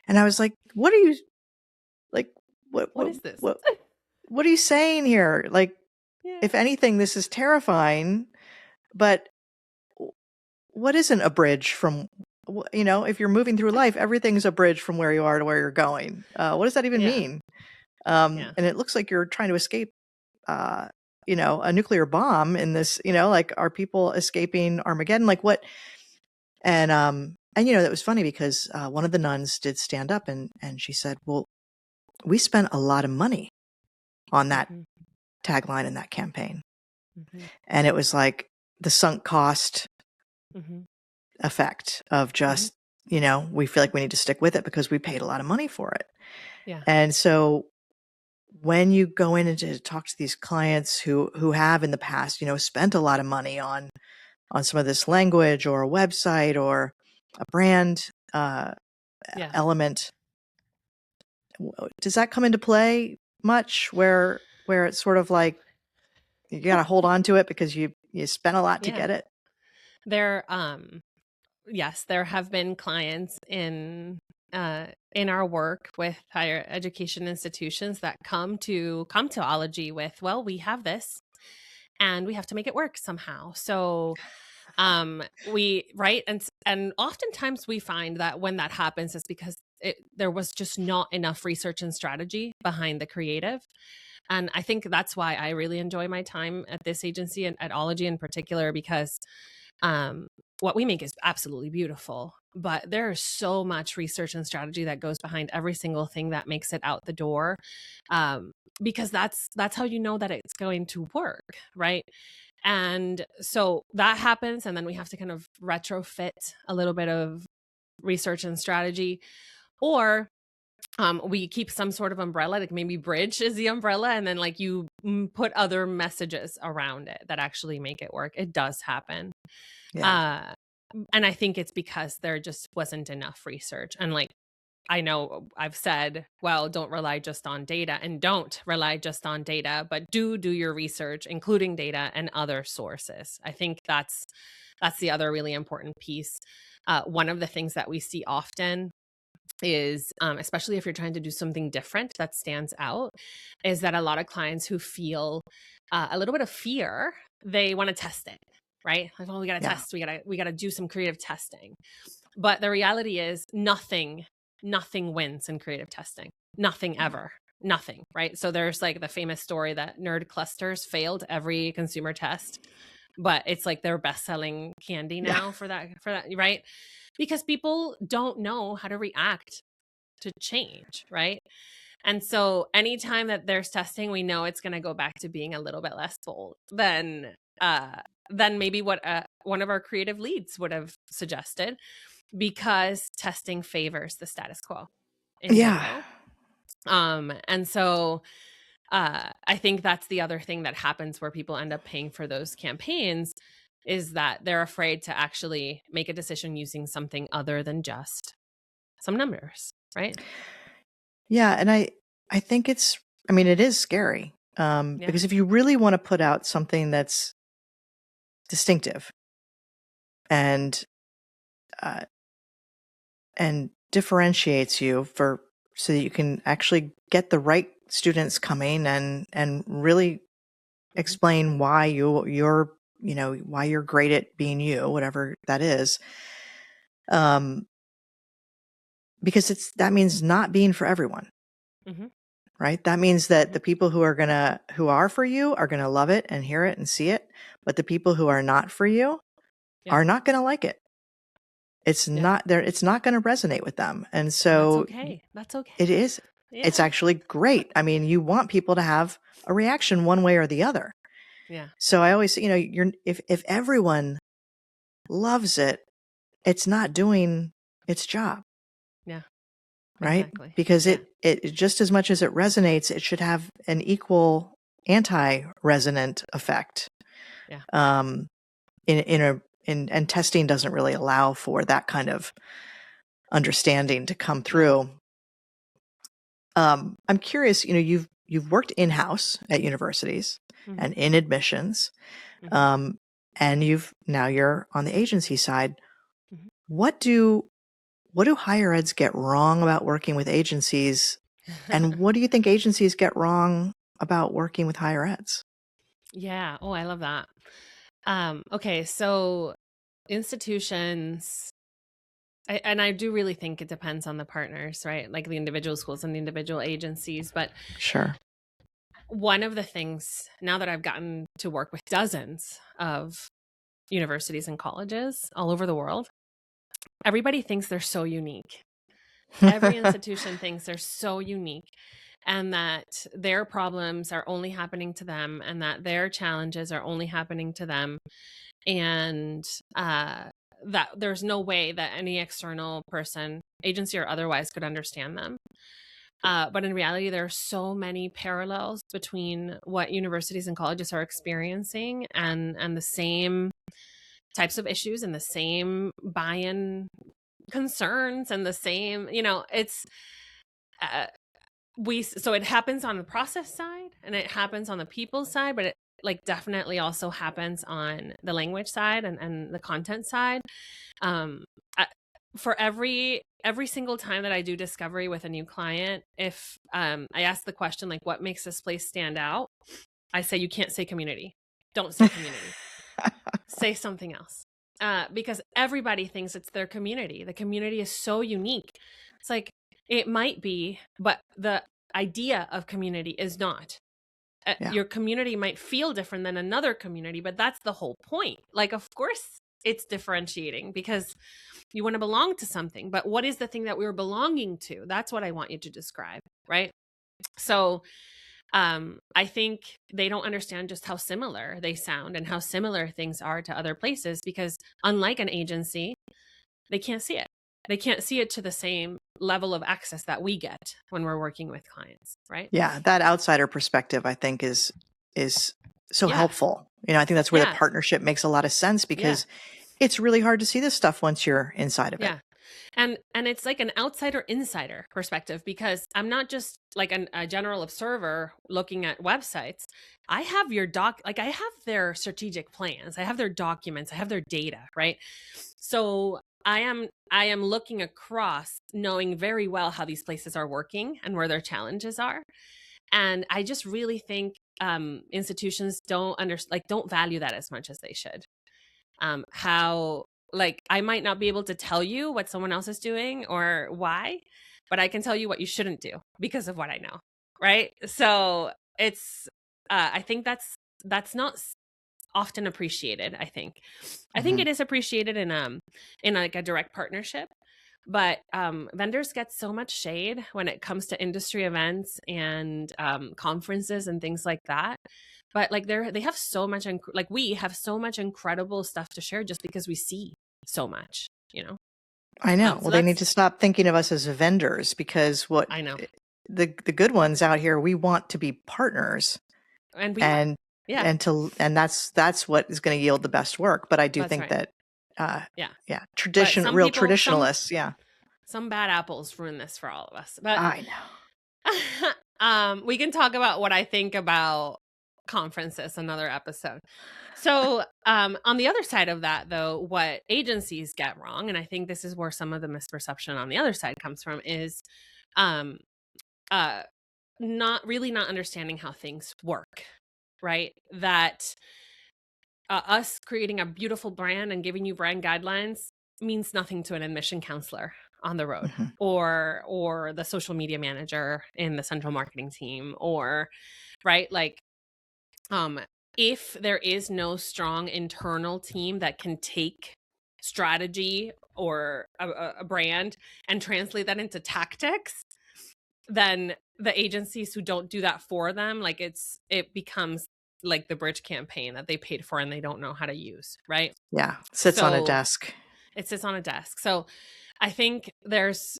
And I was like, what are you, like, what is this? What are you saying here? Like, if anything, this is terrifying, but what isn't a bridge from, if you're moving through life, everything's a bridge from where you are to where you're going. What does that even Yeah. mean? Yeah. And it looks like you're trying to escape, a nuclear bomb in this, like, are people escaping Armageddon? Like what? And that was funny because one of the nuns did stand up and she said, well, we spent a lot of money on that Mhm. tagline in that campaign. Mhm. And it was like the sunk cost Mhm. effect of Mhm. just, we feel like we need to stick with it because we paid a lot of money for it. Yeah. And so when you go in and to talk to these clients who have in the past, spent a lot of money on some of this language or a website or a brand Yeah. element, does that come into play much where it's sort of like you got to hold on to it because you spent a lot to Yeah. get it? There yes, there have been clients in our work with higher education institutions that come to Ologie with, well, we have this and we have to make it work somehow. So we right and oftentimes we find that when that happens is because there was just not enough research and strategy behind the creative. And I think that's why I really enjoy my time at this agency and at Ologie in particular, because um, what we make is absolutely beautiful, but there is so much research and strategy that goes behind every single thing that makes it out the door, um, because that's how you know that it's going to work, right? And so that happens, and then we have to kind of retrofit a little bit of research and strategy, or we keep some sort of umbrella, like maybe bridge is the umbrella, and then like you put other messages around it that actually make it work. It does happen. Yeah. uh and I think it's because there just wasn't enough research. And like, I know I've said, well, don't rely just on data, and don't rely just on data, but do your research, including data and other sources. I think that's the other really important piece. One of the things that we see often is, especially if you're trying to do something different that stands out, is that a lot of clients who feel a little bit of fear, they want to test it, right? Like, oh, we got to Yeah. test, we got to do some creative testing. But the reality is nothing wins in creative testing. Nothing Yeah. ever. Nothing, right? So there's like the famous story that nerd clusters failed every consumer test, but it's like their best-selling candy Yeah. now for that, right? Because people don't know how to react to change, right? And so anytime that there's testing, we know it's going to go back to being a little bit less bold than maybe what one of our creative leads would have suggested, because testing favors the status quo in Yeah. general. And so I think that's the other thing that happens where people end up paying for those campaigns, is that they're afraid to actually make a decision using something other than just some numbers, right? Yeah. And I think it is scary. Yeah. Because if you really want to put out something that's distinctive and uh, and differentiates you so that you can actually get the right students coming and really Mhm. explain why why you're great at being you, whatever that is. Um, because that means not being for everyone, Mhm. right? That means that Mhm. the people who are for you are gonna love it and hear it and see it, but the people who are not for you Yeah. are not gonna like it. It's Yeah. not there. It's not gonna resonate with them, and And that's so okay. That's okay. it is. It's Yeah. actually great. I mean, you want people to have a reaction one way or the other. Yeah. So I always say, if everyone loves it, it's not doing its job, Yeah. right? Exactly. Because Yeah. it just as much as it resonates, it should have an equal anti-resonant effect. Yeah. Um, and testing doesn't really allow for that kind of understanding to come No. through. I'm curious, you've worked in-house at universities Mhm. and in admissions, Mhm. um, and now you're on the agency side. Mhm. What do higher eds get wrong about working with agencies, and what do you think agencies get wrong about working with higher eds? Yeah. Oh, I love that. Okay, so institutions, and I do really think it depends on the partners, right? Like the individual schools and the individual agencies. But Sure. one of the things, now that I've gotten to work with dozens of universities and colleges all over the world, everybody thinks they're so unique. Every institution thinks they're so unique, and that their problems are only happening to them, and that their challenges are only happening to them. And that there's no way that any external person, agency or otherwise, could understand them. But in reality, there are so many parallels between what universities and colleges are experiencing and the same types of issues and the same buy-in concerns and the same, it's so it happens on the process side and it happens on the people side, but it like definitely also happens on the language side and the content side. For every single time that I do discovery with a new client, if I ask the question, like, what makes this place stand out? I say, you can't say community. Don't say community. Say something else. Because everybody thinks it's their community. The community is so unique. It's like, it might be, but the idea of community is not. Yeah. Your community might feel different than another community, but that's the whole point. Like, of course, it's differentiating because you want to belong to something. But what is the thing that we're belonging to? That's what I want you to describe, right? So I think they don't understand just how similar they sound and how similar things are to other places, because unlike an agency, they can't see it. They can't see it to the same level of access that we get when we're working with clients, right? Yeah, that outsider perspective, I think, is so Yeah. helpful. I think that's where the Yeah. partnership makes a lot of sense, because it's really hard to see this stuff once you're inside of it. Yeah. And it's like an outsider insider perspective, because I'm not just like a general observer looking at websites. I have I have their strategic plans, I have their documents, I have their data, right? So I am looking across, knowing very well how these places are working and where their challenges are. And I just really think institutions don't value that as much as they should. How, like, I might not be able to tell you what someone else is doing or why, but I can tell you what you shouldn't do because of what I know, right? So it's I think that's not often appreciated. I think it is appreciated in like a direct partnership, but vendors get so much shade when it comes to industry events and conferences and things like that. But like they have so much, like we have so much incredible stuff to share just because we see so much, I know. So Well, they need to stop thinking of us as vendors, because what I know. the good ones out here, we want to be partners, And we and yeah, and that's what is going to yield the best work. But I do that's think right. that Yeah. yeah, But some real people, traditionalists, yeah. some bad apples ruin this for all of us. But I know. we can talk about what I think about conferences another episode. So on the other side of that, though, what agencies get wrong, and I think this is where some of the misperception on the other side comes from, is um not understanding how things work, right? That us creating a beautiful brand and giving you brand guidelines means nothing to an admission counselor on the road, Mhm. or the social media manager in the central marketing team, or right, like if there is no strong internal team that can take strategy or a brand and translate that into tactics, then the agencies who don't do that for them, like it becomes like the bridge campaign that they paid for and they don't know how to use, right? Yeah, sits on a So desk. it sits on a desk. So I think there's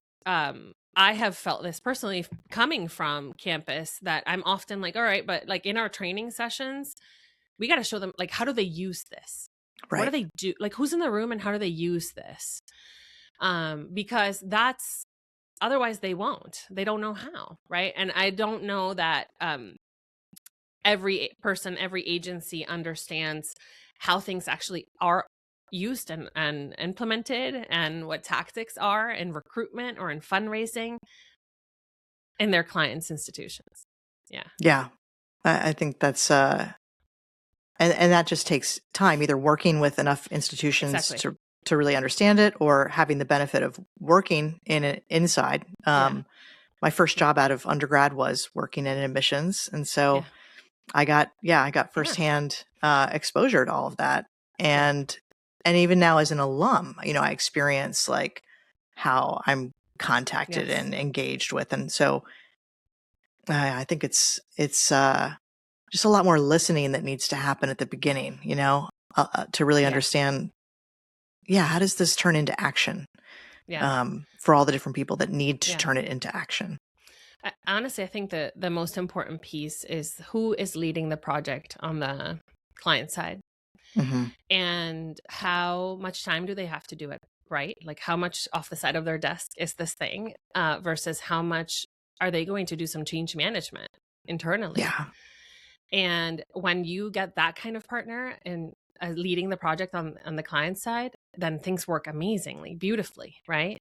I have felt this personally coming from campus, that I'm often like, all right, but like in our training sessions, we got to show them, like, how do they use this? What do Right. they do? Like, who's in the room and how do they use this? Because that's, otherwise they won't. They don't know how, right? And I don't know that every person, every agency understands how things actually are used and implemented, and what tactics are in recruitment or in fundraising in their clients' institutions. Yeah. Yeah. I think that's and that just takes time, either working with enough institutions Exactly. to really understand it, or having the benefit of working in it inside. My first job out of undergrad was working in admissions, and so Yeah. I got Yeah. firsthand exposure to all of that, Yeah. and even now as an alum, I experience like how I'm contacted Yes. and engaged with, and so I think it's just a lot more listening that needs to happen at the beginning, to really Yes. understand, how does this turn into action, Yeah. for all the different people that need to Yeah. turn it into action. Honestly, I think the most important piece is who is leading the project on the client side, Hmm. and how much time do they have to do it, right? Like how much off the side of their desk is this thing, versus how much are they going to do some change management internally. Yeah. And when you get that kind of partner and leading the project on the client side, then things work amazingly, beautifully, right?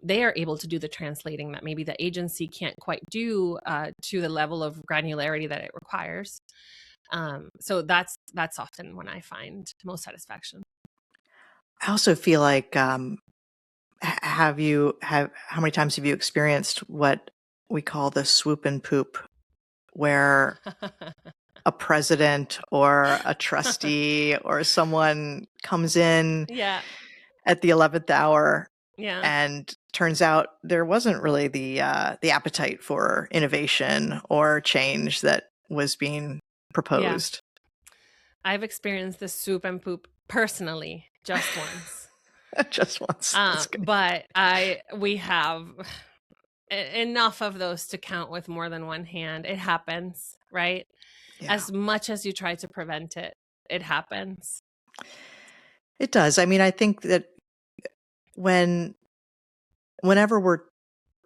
They are able to do the translating that maybe the agency can't quite do, to the level of granularity that it requires. So that's often when I find most satisfaction. I also feel like, how many times have you experienced what we call the swoop and poop, where a president or a trustee or someone comes in Yeah, at the 11th hour, yeah, and turns out there wasn't really the appetite for innovation or change that was being yeah. proposed. I've experienced this soup and poop personally just once. Just once. That's good. But we have enough of those to count with more than one hand. It happens, right? Yeah, As much as you try to prevent it, it happens. it does. I mean, I think that when whenever we're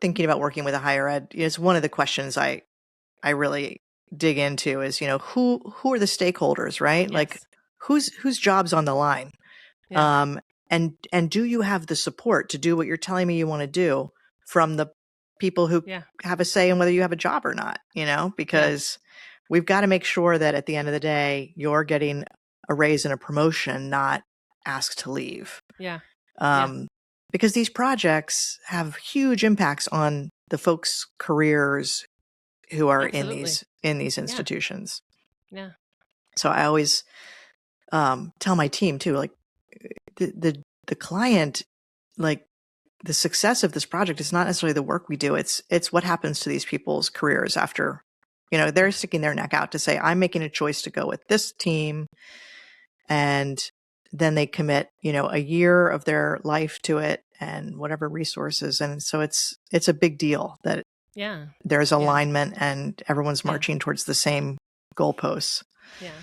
thinking about working with a higher ed, it's one of the questions I really dig into is, who are the stakeholders, right? Like Yes. whose job's on the line? Yeah. Um, and do you have the support to do what you're telling me you want to do from the people who Yeah. have a say in whether you have a job or not, Yeah. because we've got to make sure that at the end of the day, you're getting a raise and a promotion, not asked to leave. Yeah. Yeah. Um, because these projects have huge impacts on the folks' careers who are in Absolutely. these Yeah. institutions. Yeah. So I always tell my team too, like the client, like the success of this project is not necessarily the work we do. It's what happens to these people's careers after, they're Yeah. sticking their neck out to say, I'm making a choice to go with this team. And then they commit, a year of their life to it and whatever resources. And so it's a big deal that Yeah. there's Yeah. alignment and everyone's Yeah. marching towards the same goalposts. Yeah.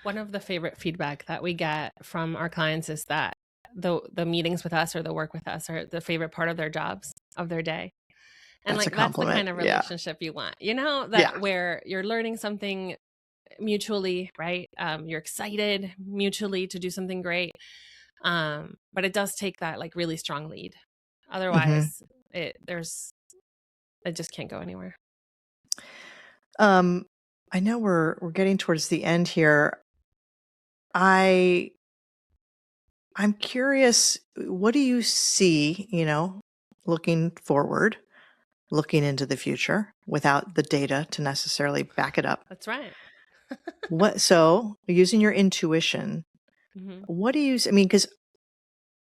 One of the favorite feedback that we get from our clients is that the meetings with us or the work with us are the favorite part of their jobs, of their day. And That's a like that's the compliment. kind of Yeah. relationship you want. That Yeah. where you're learning something mutually, right? You're excited mutually to do something great. But it does take that like really strong lead. Hmm. Otherwise, it just can't go anywhere. Um, I know we're getting towards the end here. I'm curious, what do you see, looking forward, looking into the future without the data to necessarily back it up? That's right. So using your intuition, Hmm. what do you, I mean, because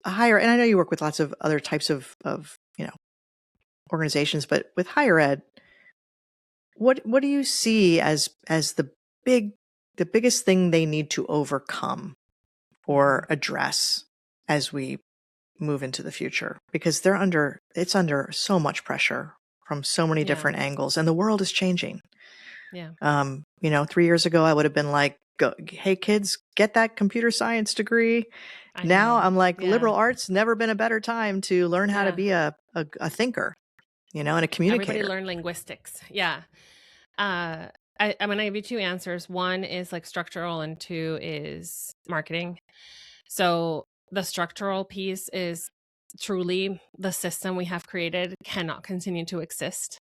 higher, and I know you work with lots of other types of, organizations, but with higher ed, what do you see as big, the biggest thing they need to overcome or address as we move into the future? Because it's under so much pressure from so many Yeah. different angles, and the world is changing. Yeah. 3 years ago, I would have been like, hey kids, get that computer science degree. I Now know. I'm like, Yeah. liberal arts, never been a better time to learn how to Yeah. be a thinker, and a Everybody communicator. learn linguistics. Yeah. Uh, I'm going to give you two answers. One is like structural, and two is marketing. So the structural piece is truly the system we have created cannot continue to exist.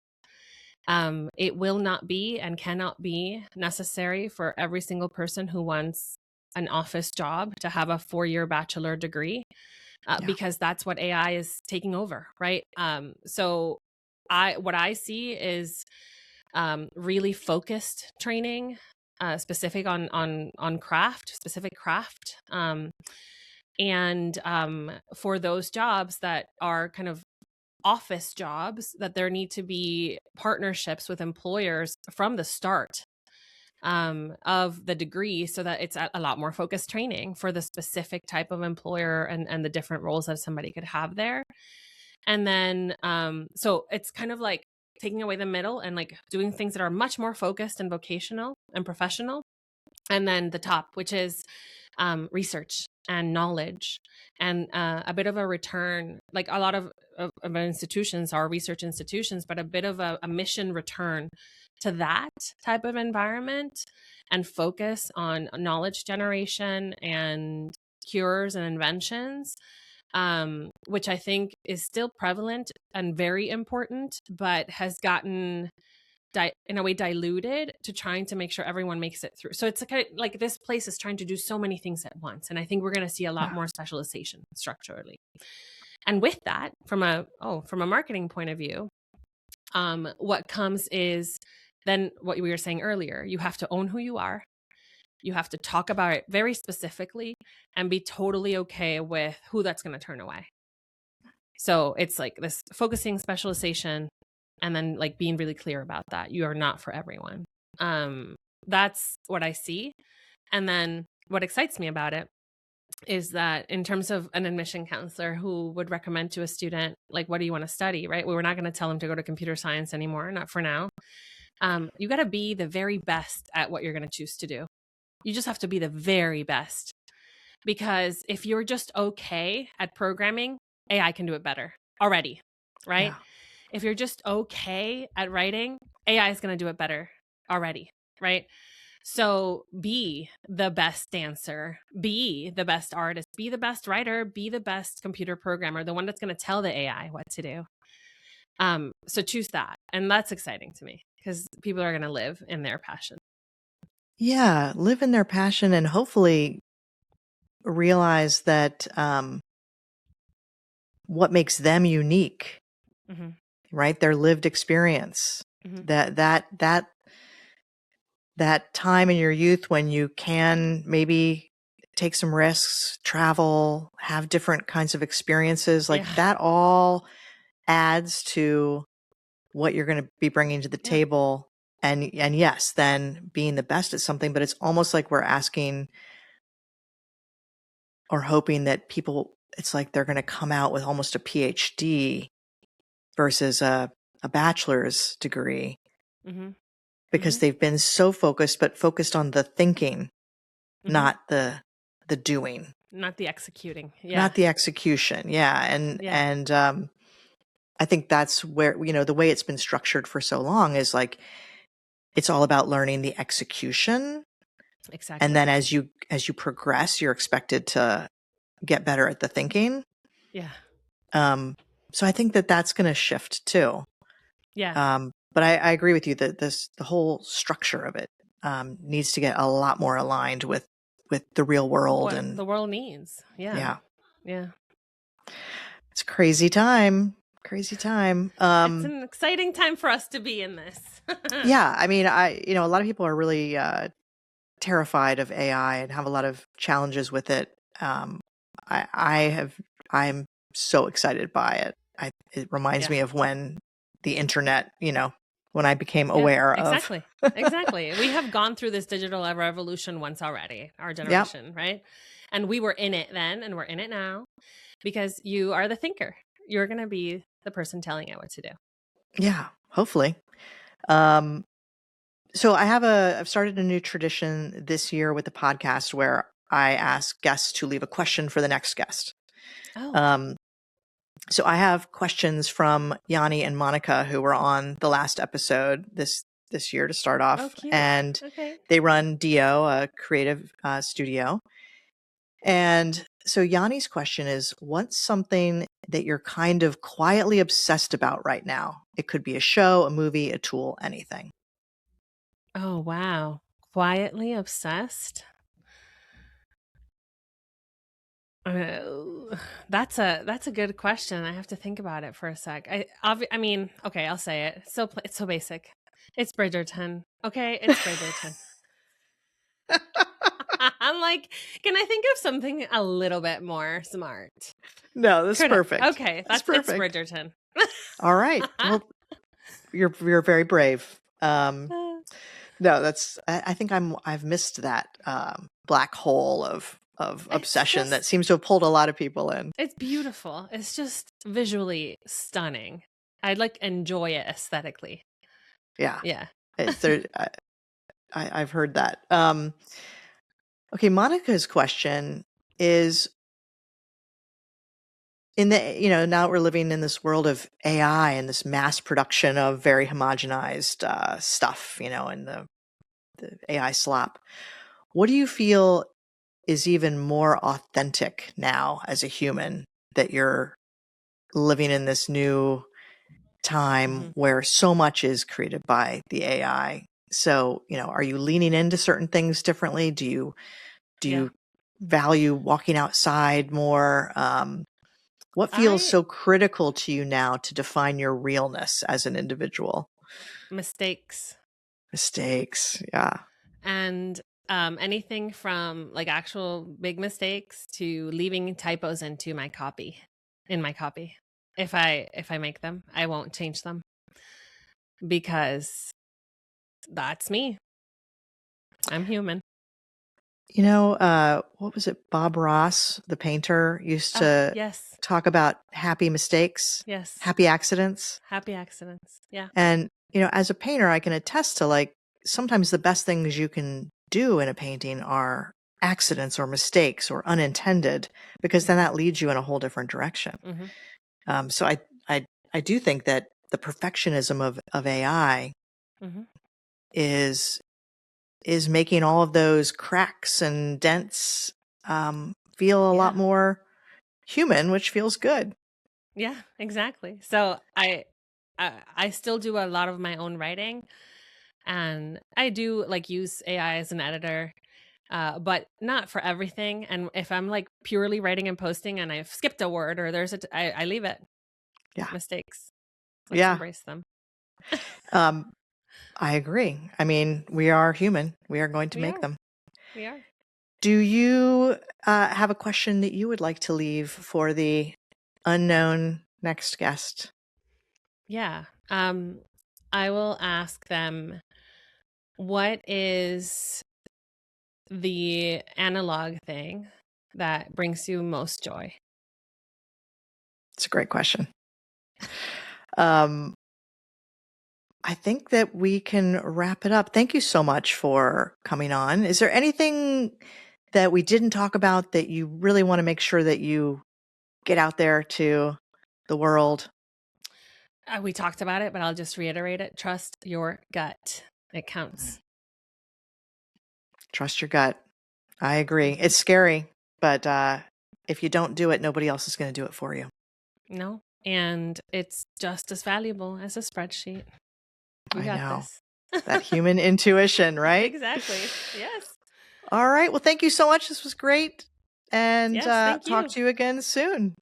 It will not be and cannot be necessary for every single person who wants an office job to have a 4-year bachelor degree, because that's what AI is taking over, right? So what I see is really focused training, specific on craft, specific craft, and for those jobs that are kind of office jobs, that there need to be partnerships with employers from the start of the degree, so that it's a lot more focused training for the specific type of employer and the different roles that somebody could have there. And then so it's kind of like taking away the middle and like doing things that are much more focused and vocational and professional. And then the top, which is research and knowledge, and a bit of a return. Like a lot of institutions are research institutions, but a bit of a mission return to that type of environment, and focus on knowledge generation and cures and inventions, which I think is still prevalent and very important, but has gotten in a way diluted to trying to make sure everyone makes it through. So it's like this place is trying to do so many things at once, and I think we're going to see a lot more specialization structurally. And with that, from a marketing point of view, what comes is then what we were saying earlier. You have to own who you are. You have to talk about it very specifically and be totally okay with who that's going to turn away. So it's like this focusing specialization, and then like being really clear about that. You are not for everyone. That's what I see. And then what excites me about it is that in terms of an admission counselor who would recommend to a student, like, what do you want to study, right? We're not going to tell them to go to computer science anymore, not for now. You got to be the very best at what you're going to choose to do. You just have to be the very best. Because if you're just okay at programming, AI can do it better already, right? Yeah. If you're just okay at writing, AI is going to do it better already, right? So be the best dancer, be the best artist, be the best writer, be the best computer programmer, the one that's going to tell the AI what to do. So choose that. And that's exciting to me because people are going to live in their passion. Yeah, live in their passion and hopefully realize that what makes them unique, right? Their lived experience. That time in your youth when you can maybe take some risks, travel, have different kinds of experiences, like that all adds to what you're going to be bringing to the table. And yes, then being the best at something, but it's almost like we're asking or hoping that people, it's like they're going to come out with almost a PhD versus a bachelor's degree, because they've been so focused on the thinking, not the doing, not the executing, not the execution. And I think that's where, the way it's been structured for so long is like, it's all about learning the execution. Exactly. And then as you progress, you're expected to get better at the thinking. So I think that that's going to shift too. But I agree with you that the whole structure of it needs to get a lot more aligned with the real world and the world needs. Yeah. It's a crazy time. It's an exciting time for us to be in this. Yeah. I mean, a lot of people are really terrified of AI and have a lot of challenges with it. I'm so excited by it. It reminds me of when the internet, when I became aware of. Exactly. We have gone through this digital revolution once already, our generation, right? And we were in it then, and we're in it now, because you are the thinker. You're going to be the person telling it what to do. Yeah, hopefully. So I've started a new tradition this year with the podcast where I ask guests to leave a question for the next guest. So I have questions from Yanni and Monica, who were on the last episode this year to start off. And they run Adeo, a creative studio. And so Yanni's question is, what's something that you're kind of quietly obsessed about right now? It could be a show, a movie, a tool, anything. Oh, wow. Quietly obsessed? That's a good question. I have to think about it for a sec. I mean, okay, I'll say it. It's so basic. It's Bridgerton. Okay, it's Bridgerton. I'm like, can I think of something a little bit more smart? No, that's perfect. Okay, That's it's perfect. Bridgerton. All right. Well, you're very brave. No, that's I think I've missed that black hole of obsession that seems to have pulled a lot of people in. It's beautiful. It's just visually stunning. I'd like enjoy it aesthetically. Yeah. Yeah. I've heard that. Okay, Monica's question is, now we're living in this world of AI and this mass production of very homogenized stuff, and the AI slop. What do you feel is even more authentic now as a human, that you're living in this new time where so much is created by the AI? So, are you leaning into certain things differently? Do you value walking outside more? What feels so critical to you now to define your realness as an individual? Mistakes. Yeah. And anything from like actual big mistakes to leaving typos in my copy. If I make them, I won't change them because that's me. I'm human. What was it? Bob Ross, the painter, used to talk about happy mistakes. Yes. Happy accidents. Happy accidents. Yeah. And, as a painter, I can attest to, like, sometimes the best things you can do in a painting are accidents or mistakes or unintended, because then that leads you in a whole different direction. So I do think that the perfectionism of AI is making all of those cracks and dents feel a lot more human, which feels good. Yeah, exactly. So I still do a lot of my own writing, and I do like use AI as an editor, but not for everything. And if I'm like purely writing and posting and I've skipped a word or I leave it. Yeah. Mistakes. Let's embrace them. I agree. I mean, we are human. We are going to make them. We are. Do you have a question that you would like to leave for the unknown next guest? Yeah. I will ask them, what is the analog thing that brings you most joy? It's a great question. I think that we can wrap it up. Thank you so much for coming on. Is there anything that we didn't talk about that you really want to make sure that you get out there to the world? We talked about it, but I'll just reiterate it. Trust your gut. It counts. Trust your gut. I agree. It's scary, but if you don't do it, nobody else is going to do it for you. No. And it's just as valuable as a spreadsheet. You got this. That human intuition, right? Exactly. Yes. All right. Well, thank you so much. This was great. And yes, talk to you again soon.